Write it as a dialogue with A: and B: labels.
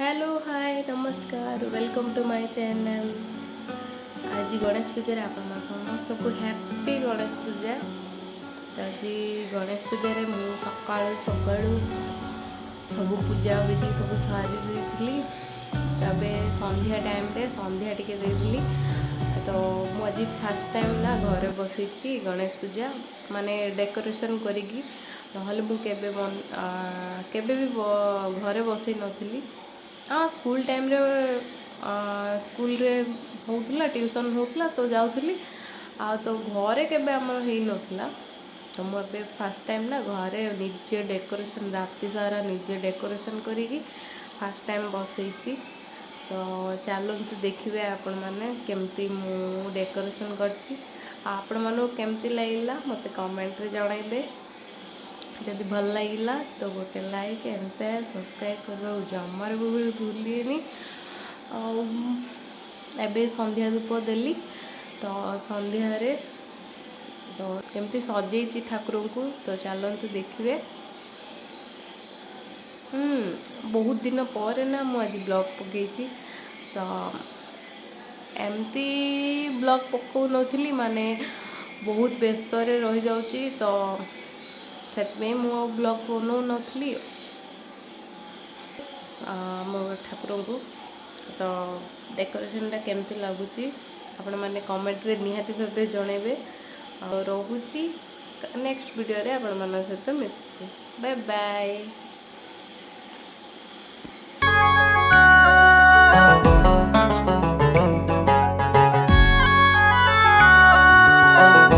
A: Hello hi नमस्कार welcome to my channel. आज गणेश पूजा आपण समस्त को हैप्पी गणेश पूजा। तो आज गणेश पूजा रे मु सकाळू सकाळू सब पूजा विधि सब सारी देइथिली। तबे संध्या टाइम रे संध्या टिके देइथिली। तो मु आज फर्स्ट टाइम ना घरे बसिची गणेश पूजा माने डेकोरेशन करिकी नहले मु केबे भी घरे बसई नथिली। हाँ स्कूल टाइम रे स्कूल रे होउथला ट्यूशन होउथला तो जाउथली आ तो घरे केबे हमर हेई नथला। तो मु अबे फर्स्ट टाइम ना घरे निजे डेकोरेशन राति सारा निजे डेकोरेशन करिकी फर्स्ट टाइम बसईची। तो चलते देखिए आपण मैंने केमती मु डेकोरेशन करछि आपण मानु केमती लागला मते कमेंट रे जणाइबे। जदि भल लगिला तो गोटे लाइक एंड शेयर सब्सक्राइब करबा जमार भी भूलिएनी। एबे संध्या धूप देली तो संध्या रे तो केमती सजेइछि ठाकुर को तो चलते देखिए। बहुत दिन पर ना मु आज ब्लॉग पकईछि तो एमती ब्लॉग पकौ नथिली माने बहुत व्यस्त रे रही जाउची तो सेतमे मु ब्लॉग बनौ नथिली मो ठाकुर को। तो डेकोरेशन टा केमती लागुची आपण माने कमेंट रे निहाती भाबे जणेबे। और रहूची नेक्स्ट वीडियो रे आपण मानन सहित मिसुची। Bye bye.